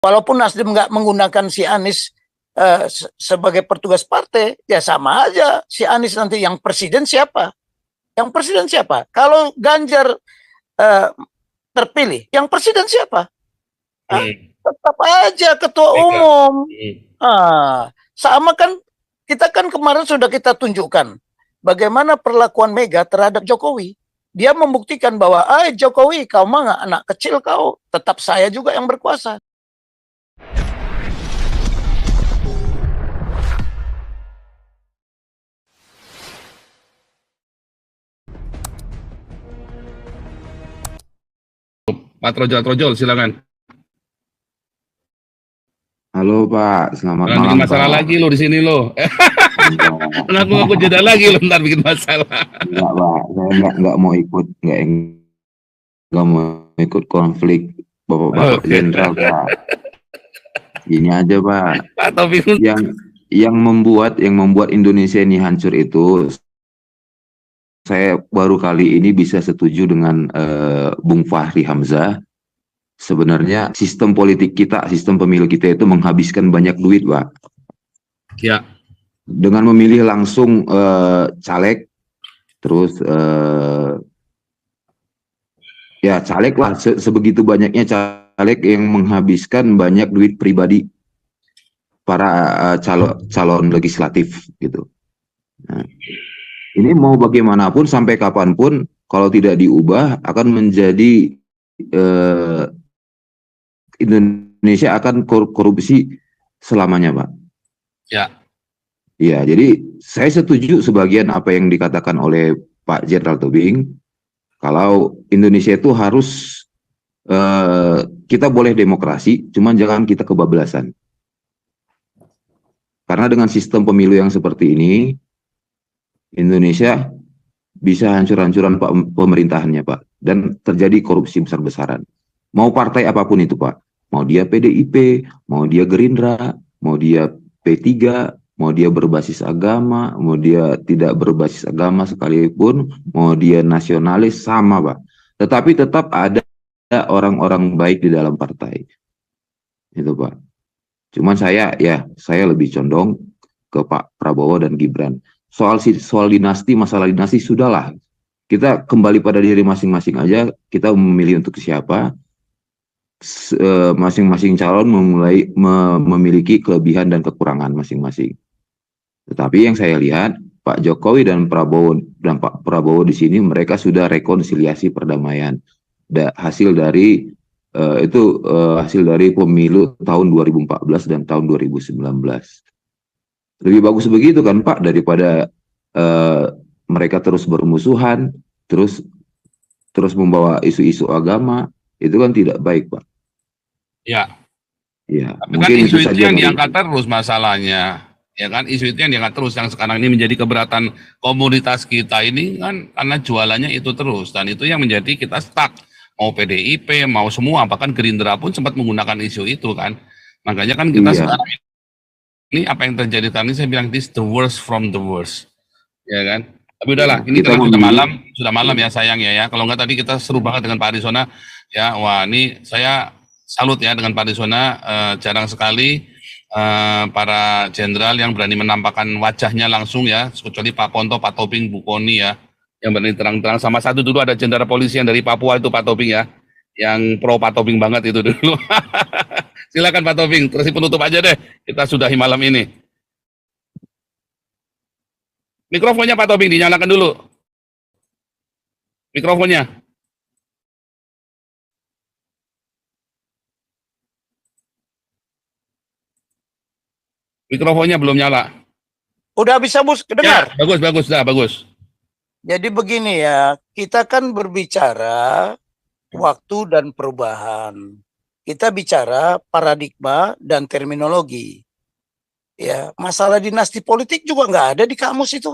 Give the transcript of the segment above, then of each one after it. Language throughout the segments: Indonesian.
Walaupun Nasdem nggak menggunakan si Anies sebagai petugas partai, ya sama aja si Anies nanti yang presiden siapa? Yang presiden siapa? Kalau Ganjar terpilih, yang presiden siapa? Tetap aja ketua umum. Sama kan, kita kan kemarin sudah kita tunjukkan bagaimana perlakuan Mega terhadap Jokowi. Dia membuktikan bahwa, Jokowi, kau mah anak kecil kau, tetap saya juga yang berkuasa. Pak Trojol, silakan. Halo Pak, selamat malam. Bikin masalah Pak. Lagi lo di sini lo. Ngaku jeda lagi lo, ntar bikin masalah. Enggak Pak, saya nggak mau ikut, nggak mau ikut konflik Bapak Jenderal Pak. Gini aja Pak. Pak Taufik. Yang membuat Indonesia ini hancur itu, saya baru kali ini bisa setuju dengan Bung Fahri Hamzah. Sebenarnya sistem politik kita, sistem pemilu kita itu menghabiskan banyak duit, Pak. Ya. Dengan memilih langsung caleg, terus ya caleg lah, sebegitu banyaknya caleg yang menghabiskan banyak duit pribadi para calon legislatif gitu. Nah, ini mau bagaimanapun sampai kapanpun kalau tidak diubah akan menjadi Indonesia akan korupsi selamanya, Pak. Ya. Ya, jadi saya setuju sebagian apa yang dikatakan oleh Pak Jenderal Tobing. Kalau Indonesia itu harus kita boleh demokrasi, cuman jangan kita kebablasan. Karena dengan sistem pemilu yang seperti ini, Indonesia bisa hancur-hancuran pemerintahannya, Pak, dan terjadi korupsi besar-besaran. Mau partai apapun itu, Pak. Mau dia PDIP, mau dia Gerindra, mau dia P3, mau dia berbasis agama, mau dia tidak berbasis agama sekalipun, mau dia nasionalis, sama Pak. Tetapi tetap ada orang-orang baik di dalam partai. Itu Pak. Cuman saya lebih condong ke Pak Prabowo dan Gibran. Soal dinasti, masalah dinasti sudahlah. Kita kembali pada diri masing-masing aja, kita memilih untuk siapa. Masing-masing calon memiliki kelebihan dan kekurangan masing-masing. Tetapi yang saya lihat Pak Jokowi dan Pak Prabowo di sini mereka sudah rekonsiliasi perdamaian. Hasil dari hasil dari pemilu tahun 2014 dan tahun 2019. Lebih bagus begitu kan Pak daripada mereka terus bermusuhan, terus membawa isu-isu agama, itu kan tidak baik Pak. Ya. Ya, tapi kan isu itu yang diangkat terus masalahnya. Ya kan, isu itu yang diangkat terus, yang sekarang ini menjadi keberatan komunitas kita ini kan karena jualannya itu terus, dan itu yang menjadi kita stuck. Mau PDIP, mau semua, bahkan Gerindra pun sempat menggunakan isu itu kan. Makanya kan kita sekarang ini apa yang terjadi tadi, saya bilang this the worst from the worst. Ya kan. Tapi udahlah, ini karena sudah malam ya sayang ya. Kalau nggak tadi kita seru banget dengan Pak Arisona. Ya, wah ini saya salut ya dengan Pak Arisona, jarang sekali para jenderal yang berani menampakkan wajahnya langsung ya, kecuali Pak Ponto, Pak Tobing, Bu Koni ya, yang berani terang-terang. Sama satu dulu ada jenderal polisi yang dari Papua itu Pak Tobing ya, yang pro Pak Tobing banget itu dulu. Silakan Pak Tobing, terus penutup aja deh, kita sudahi malam ini. Mikrofonnya Pak Tobing dinyalakan dulu. Mikrofonnya. Mikrofonnya belum nyala. Udah bisa dengar? Ya, bagus. Jadi begini ya, kita kan berbicara waktu dan perubahan. Kita bicara paradigma dan terminologi. Ya, masalah dinasti politik juga nggak ada di kamus itu.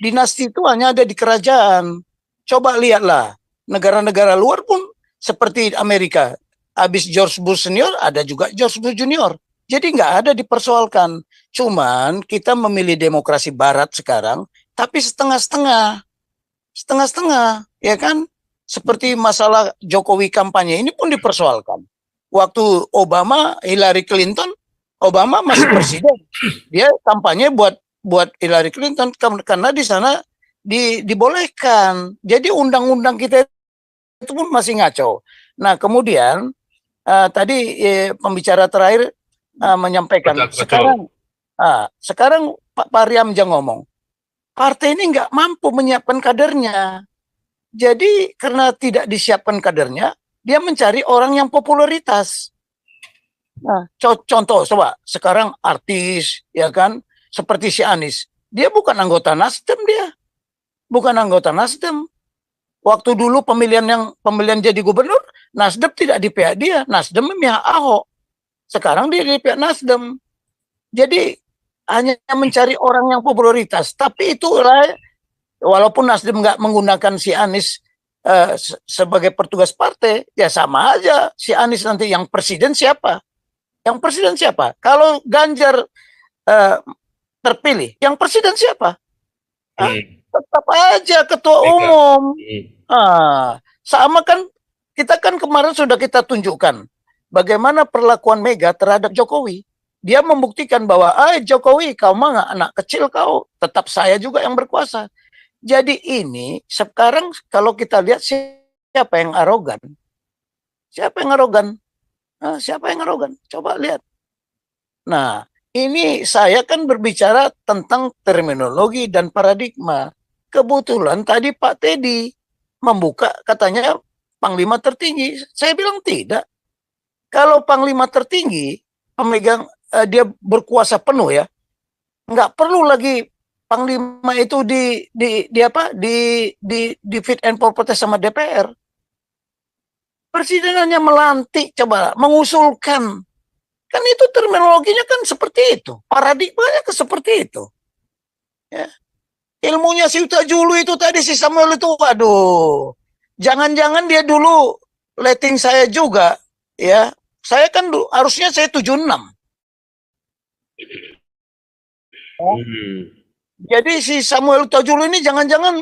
Dinasti itu hanya ada di kerajaan. Coba lihatlah, negara-negara luar pun seperti Amerika. Habis George Bush senior, ada juga George Bush junior. Jadi nggak ada dipersoalkan. Cuman kita memilih demokrasi barat sekarang, tapi setengah-setengah. Setengah-setengah, ya kan? Seperti masalah Jokowi kampanye ini pun dipersoalkan. waktu Obama, Hillary Clinton, Obama masih presiden. Dia kampanye buat Hillary Clinton karena di sana dibolehkan. Jadi undang-undang kita itu pun masih ngaco. Nah, kemudian tadi pembicara terakhir menyampaikan Betul. sekarang Pak Pariamja ngomong, partai ini nggak mampu menyiapkan kadernya. Jadi karena tidak disiapkan kadernya, dia mencari orang yang popularitas. Nah, contoh coba sekarang artis, ya kan, seperti si Anies, dia bukan anggota Nasdem, dia bukan anggota Nasdem. Waktu dulu pemilihan jadi gubernur, Nasdem tidak di pihak dia, Nasdem memihak Ahok. Sekarang dia di pihak Nasdem. Jadi hanya mencari orang yang popularitas. Tapi itulah, walaupun Nasdem nggak menggunakan si Anies sebagai petugas partai, ya sama aja si Anies nanti yang presiden siapa? Yang presiden siapa? Kalau Ganjar terpilih, yang presiden siapa? Tetap aja ketua umum. Sama kan, kita kan kemarin sudah kita tunjukkan bagaimana perlakuan Mega terhadap Jokowi. Dia membuktikan bahwa, Jokowi, kau mah nggak anak kecil kau, tetap saya juga yang berkuasa. Jadi ini sekarang kalau kita lihat siapa yang arogan? Siapa yang arogan? Siapa yang arogan? Coba lihat. Nah, ini saya kan berbicara tentang terminologi dan paradigma. Kebetulan tadi Pak Teddy membuka katanya Panglima tertinggi. Saya bilang tidak. Kalau Panglima tertinggi pemegang dia berkuasa penuh ya, nggak perlu lagi Panglima itu di fit and proper test sama DPR. Presiden hanya melantik, coba mengusulkan. Kan itu terminologinya kan seperti itu, paradigmanya kan seperti itu. Ya. Ilmunya si Utajulu itu tadi si Samuel itu, waduh, jangan-jangan dia dulu letting saya juga, ya. Saya kan harusnya saya 76. Jadi si Samuel Utajulu ini jangan-jangan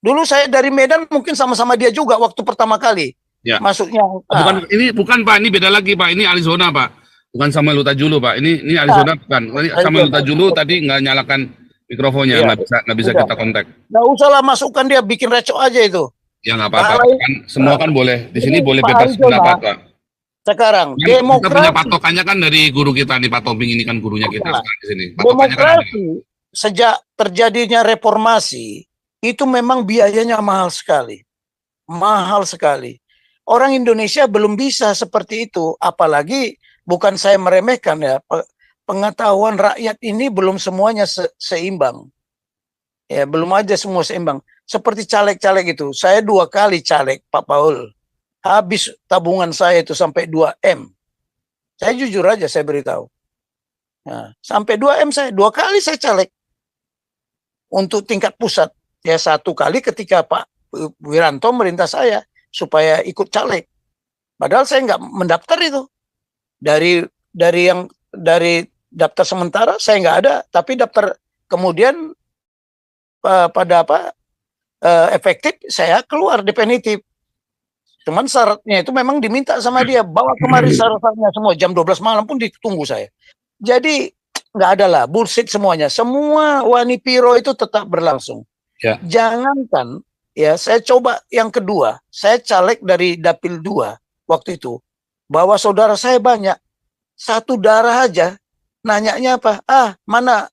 dulu saya dari Medan mungkin sama-sama dia juga waktu pertama kali masuknya. Ini bukan Pak, ini beda lagi Pak, ini Arizona Pak. Bukan Samuel Utajulu Pak, ini Arizona bukan. Samuel Utajulu tadi nggak nyalakan mikrofonnya, nggak bisa kita kontak. Nggak usah lah masukkan dia, bikin recok aja itu. Ya nggak apa-apa, kan semua kan boleh di sini boleh bebas pendapat Pak. Sekarang kita punya patokannya kan dari guru kita nih, Pak Tobing ini kan gurunya kita sekarang di sini. Demokrasi sejak terjadinya reformasi itu memang biayanya mahal sekali, mahal sekali. Orang Indonesia belum bisa seperti itu, apalagi bukan saya meremehkan ya, pengetahuan rakyat ini belum semuanya seimbang. Ya, belum aja semua seimbang. Seperti caleg-caleg itu, saya 2 kali caleg, Pak Paul. Habis tabungan saya itu sampai 2M. Saya jujur aja saya beritahu. Nah, sampai 2M saya, 2 kali saya caleg. Untuk tingkat pusat. Ya 1 kali ketika Pak Wiranto merintah saya supaya ikut caleg. Padahal saya nggak mendaftar itu. Dari daftar sementara saya nggak ada, tapi daftar kemudian pada efektif saya keluar definitif. Cuman syaratnya itu memang diminta sama dia, bawa kemari syaratnya semua, jam 12 malam pun ditunggu saya. Jadi nggak ada lah, bullshit semuanya. Semua Wanipiro itu tetap berlangsung. Ya. Jangankan, ya saya coba yang kedua, saya caleg dari Dapil 2 waktu itu, bawa saudara saya banyak, 1 darah aja, nanyanya apa? Mana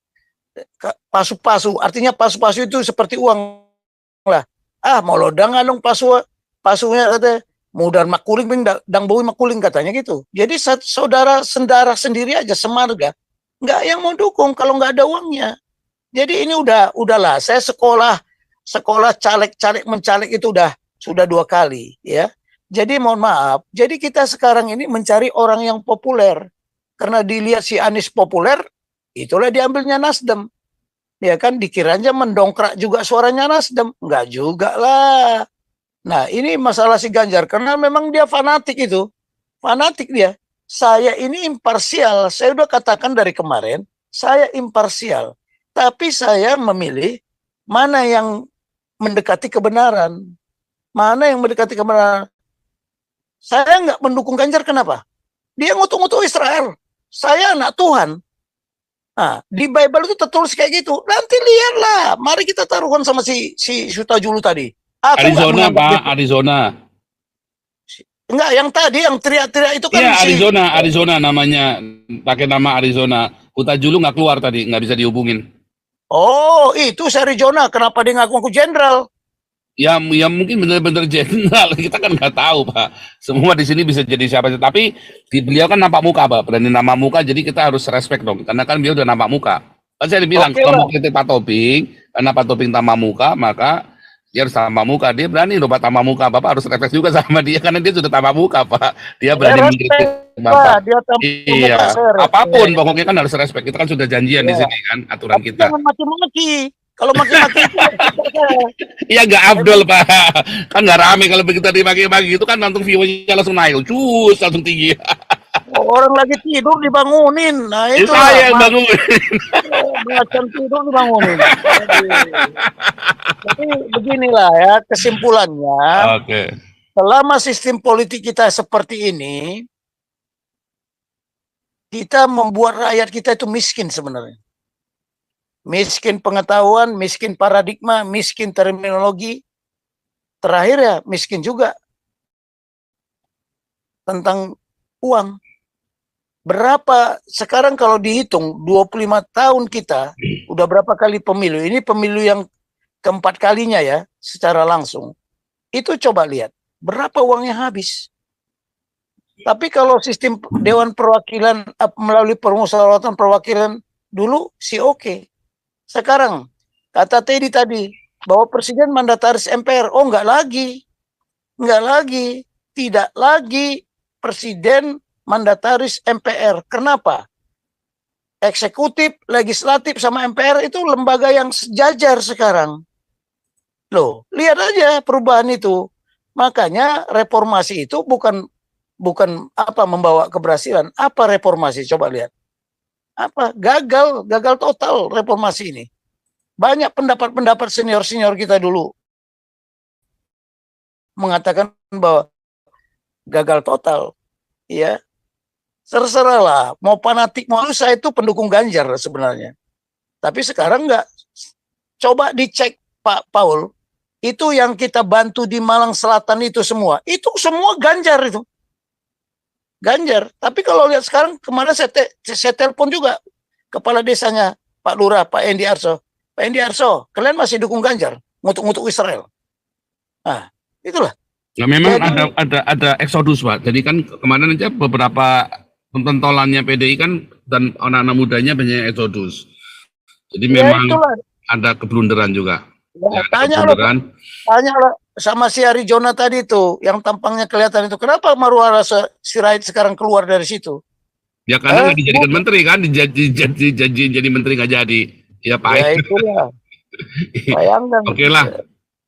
pasu-pasu, artinya pasu-pasu itu seperti uang lah. Mau lodang dong pasunya katanya, mudah makuling dang bawi makuling katanya gitu. Jadi saudara sendara sendiri aja semarga, nggak yang mau dukung kalau nggak ada uangnya. Jadi ini udahlah, saya sekolah caleg mencalek itu sudah 2 kali ya. Jadi mohon maaf, jadi kita sekarang ini mencari orang yang populer. Karena dilihat si Anies populer, itulah diambilnya Nasdem. Ya kan, dikiranya mendongkrak juga suaranya Nasdem. Enggak juga lah. Nah, ini masalah si Ganjar. Karena memang dia fanatik itu. Fanatik dia. Saya ini imparsial. Saya udah katakan dari kemarin, saya imparsial. Tapi saya memilih mana yang mendekati kebenaran. Mana yang mendekati kebenaran. Saya nggak mendukung Ganjar, kenapa? Dia ngutuk-ngutuk Israel. Saya anak Tuhan. Nah, di Bible itu tertulis kayak gitu. Nanti lihatlah. Mari kita taruhan sama si Sutajulu tadi. Aku nggak Arizona, menganggap Pak, dia- Arizona. Enggak, yang tadi yang teriak-teriak itu kan Iya, si Arizona namanya. Pakai nama Arizona. Hutajulu nggak keluar tadi, nggak bisa dihubungin. Oh, itu si Arizona. Kenapa dia ngaku-ngaku jenderal? Ya mungkin benar-benar jenderal. Kita kan nggak tahu, Pak. Semua di sini bisa jadi siapa saja. Tapi beliau kan nampak muka, Pak. Berani nampak muka, jadi kita harus respect dong. Karena kan beliau udah nampak muka. Kan saya dibilang, Oke kalau lah. mau kritik Pak Tobing, karena Pak Tobing tambah muka, maka dia harus tambah muka. Dia berani loh, Pak, tambah muka. Bapak harus respect juga sama dia, karena dia sudah tambah muka, Pak. Dia berani Saya mengkritik respect, Bapak. Pak. Dia tambah Iya, muka, saya respect. apapun pokoknya kan harus respect. Kita kan sudah janjian di Iya. sini kan, aturan Tapi kita. jangan maki-maki. Kalau maki-maki itu respect saya. Iya nggak Abdul, Pak. Kan nggak rame kalau begitu dimaki-maki itu kan langsung view-nya langsung naik, cus langsung tinggi. Orang lagi tidur dibangunin. Nah, Itu itu saya yang bangun. Belacan tidur dibangunin. Aduh. Tapi beginilah ya kesimpulannya. Oke. Selama sistem politik kita seperti ini, kita membuat rakyat kita itu miskin sebenarnya. Miskin pengetahuan, miskin paradigma, miskin terminologi. Terakhir ya miskin juga tentang uang. Berapa sekarang kalau dihitung 25 tahun kita udah berapa kali pemilu? Ini pemilu yang keempat kalinya ya secara langsung. Itu coba lihat berapa uangnya habis. Tapi kalau sistem Dewan Perwakilan melalui permusyawaratan perwakilan dulu sih oke. Sekarang kata Teddy tadi bahwa presiden mandataris MPR. Oh enggak lagi. Enggak lagi. Tidak lagi presiden mandataris MPR. Kenapa? Eksekutif, legislatif sama MPR itu lembaga yang sejajar sekarang. Loh, lihat aja perubahan itu. Makanya reformasi itu bukan apa membawa keberhasilan. Apa reformasi? Coba lihat. Apa? Gagal total reformasi ini. Banyak pendapat-pendapat senior-senior kita dulu mengatakan bahwa gagal total. Ya, terserahlah. Mau fanatik, mau saya itu pendukung Ganjar sebenarnya. Tapi sekarang enggak. Coba dicek Pak Paul. Itu yang kita bantu di Malang Selatan itu semua. Itu semua Ganjar itu. Ganjar. Tapi kalau lihat sekarang, kemarin saya telepon juga kepala desanya Pak Lurah, Pak Endi Arso. Pak Endi Arso, kalian masih dukung Ganjar? Ngutuk-ngutuk Israel. Nah, itulah. Ya memang Jadi- ada eksodus, Pak. Jadi kan kemarin aja beberapa pentolannya PDI kan dan anak-anak mudanya banyak eksodus. Jadi Ya memang itulah. ada keblunderan juga. Ya, Ya, tanya keblunderan. sama si Arizona tadi tuh, yang tampangnya kelihatan itu. Kenapa Marwara Sirait sekarang keluar dari situ? Ya karena nggak Eh, dijadikan menteri kan, dijanjiin jadi menteri nggak jadi. Ya Ya Pak. itulah. Bayangkan. Oke lah.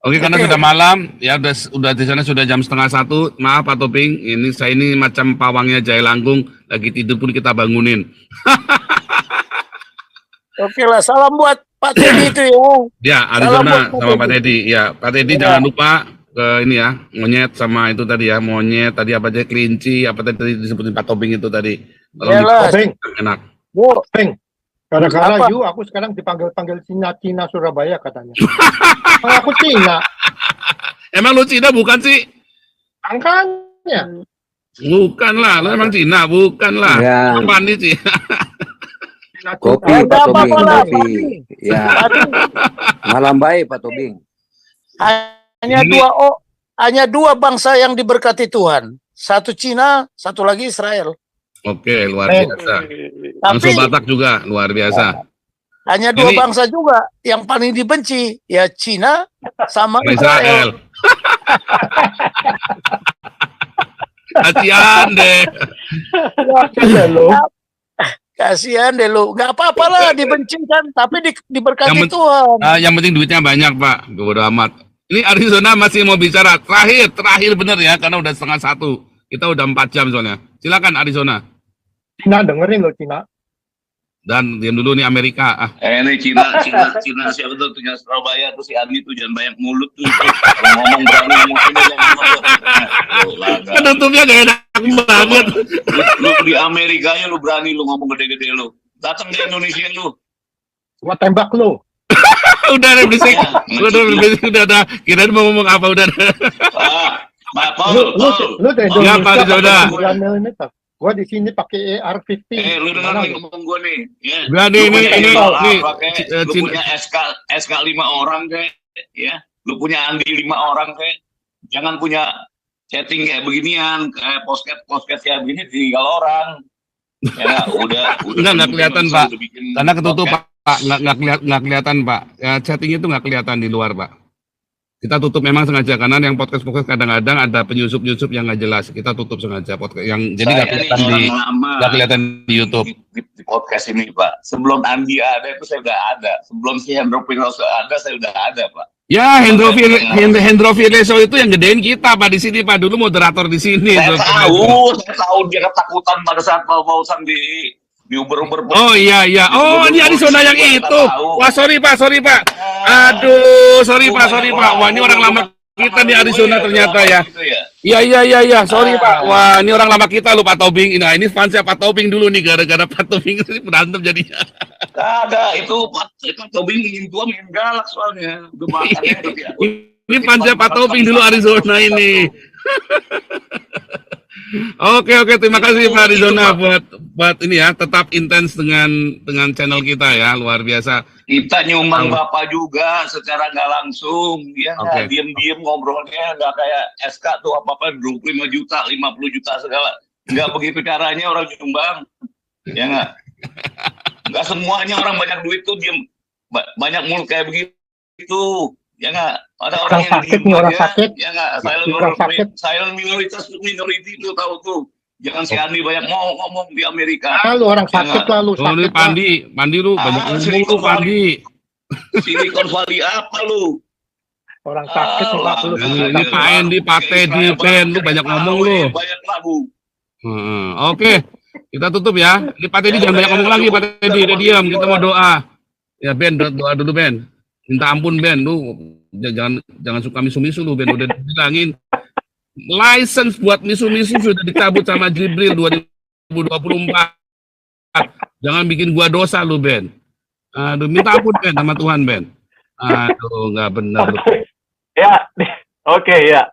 Oke, karena Oke. sudah malam, ya udah di sana sudah jam 1:30. Maaf Pak Toping, saya ini macam pawangnya Jaya Langkung, lagi tidur pun kita bangunin. Oke lah, salam buat Pak Teddy itu ya. Ya, Arizona sama Pak Teddy. Ya, Pak Teddy Ya. jangan lupa ke ini ya, monyet sama itu tadi ya, monyet tadi apa aja kelinci, apa tadi disebutin Pak Toping itu tadi. Kalau Yalah. Topeng, enak. Bu, gara-gara Apa? aku sekarang dipanggil-panggil Cina Surabaya katanya. Aku Cina, Emang lu Cina bukan sih? angkanya. Bukan lah, lu emang Cina, bukan lah. Ya, Apaan nih sih? kopi enggak Pak Tobing, apa-apa lah, kopi. Ya, tadi malam baik Pak Tobing. hanya dua bangsa yang diberkati Tuhan. Satu Cina, satu lagi Israel. Oke, luar biasa. Bangsa Tapi Batak juga luar biasa. hanya dua Ini- bangsa juga yang paling dibenci, ya Cina sama Israel. Israel. Kasihan deh. Kasihan deh lu. Nggak apa-apa lah dibenci kan, tapi diberkati Yang Tuhan. Yang penting duitnya banyak, Pak. Bodo amat. Ini Arizona masih mau bicara. Terakhir bener ya, karena udah 1:30. Kita udah 4 jam soalnya. Silakan Arizona. Cina dengerin loh Cina. Dan diam dulu nih Amerika. Ini Cina siapa tuh punya Surabaya tuh si Andi tuh jangan banyak mulut tuh. Kalau ngomong berani ngomong ini jangan ngomong. Penutupnya gak enak banget. Lu di Amerika lu berani lu ngomong gede-gede lu. Datang ke Indonesia lu. Gua tembak lu. Udah ada berisik. Udah ada. Kirain mau ngomong apa udah ada. Lu dari Ya, Pak Indonesia Rizal, pakai 9 mm. Gua di sini pakai AR-15. Lu dengar nih ngomong gua nih. Ya. Berani Lu punya ini Iqbal nih. apa, kayak? Lu punya SK 5 orang kayak, ya. Lu punya Andi 5 orang kayak. Jangan punya chatting kayak beginian, kayak podcast kayak begini tinggal orang. Ya, udah Nggak kelihatan, Pak. udah bikin Karena ketutup, podcast. Pak. Nggak kelihatan, Pak. Ya, chatting itu nggak kelihatan di luar, Pak. Kita tutup memang sengaja karena yang podcast kadang-kadang ada penyusup-penyusup yang nggak jelas. Kita tutup sengaja podcast yang jadi nggak kelihatan di YouTube. Di podcast ini, Pak. Sebelum Andi ada itu saya udah ada. Sebelum si Hendro Pinroso ada saya udah ada, Pak. Ya, Hendro Fileso itu yang gedein kita, Pak, di sini, Pak. Dulu moderator di sini. Saya tahu dia ketakutan pada saat mau-mausan di Uber. Oh iya. Oh, ini Arizona yang itu. Wah, sorry Pak. Aduh, sorry Pak. Wah, ini orang lama kita di Arizona ternyata ya. Iya. Sorry Pak. Wah, ini orang lama kita loh, Pak Tobing. Nah, ini fansnya Pak Tobing dulu nih, gara-gara Pak Tobing ini berantem jadinya. Ada itu Pak Tobing ingin tua main galak soalnya. Udah makannya itu ya. Ini fansnya Pak Tobing dulu Arizona ini. Oke, terima kasih Pak Arizona buat ini ya, tetap intens dengan channel kita ya, luar biasa. Kita nyumbang Bapak juga secara nggak langsung, ya nggak diem-diem ngobrolnya, nggak kayak SK tuh apa-apa 25 juta, 50 juta segala. Nggak begitu caranya orang nyumbang, ya nggak? Nggak semuanya orang banyak duit tuh diem, banyak mulut kayak begitu, ya nggak? Ada orang yang sakit nih, orang sakit. Ya nggak? Silent minority itu tahu tuh. Jangan si Andi banyak mau ngomong di Amerika. Lu orang sakit lah lu. Oh, ini Pandi lu banyak ngomong lu, Pandi. Silicon Valley apa lu? Orang sakit lu. Ini Pak Endi, Pak Teddy, Ben, lu banyak ngomong lu. Banyak lagu. Oke, kita tutup ya. Ini Pak Teddy jangan banyak ngomong lagi, Pak Teddy. Udah diam, kita mau doa. Ya Ben, doa dulu Ben. Minta ampun Ben, lu jangan suka misu-misu lu Ben, udah dibilangin. License buat misu-misu sudah dicabut sama Jibril 2024. Jangan bikin gua dosa lu Ben. Aduh, minta ampun Ben sama Tuhan Ben. Aduh, nggak benar. Ya, oke ya.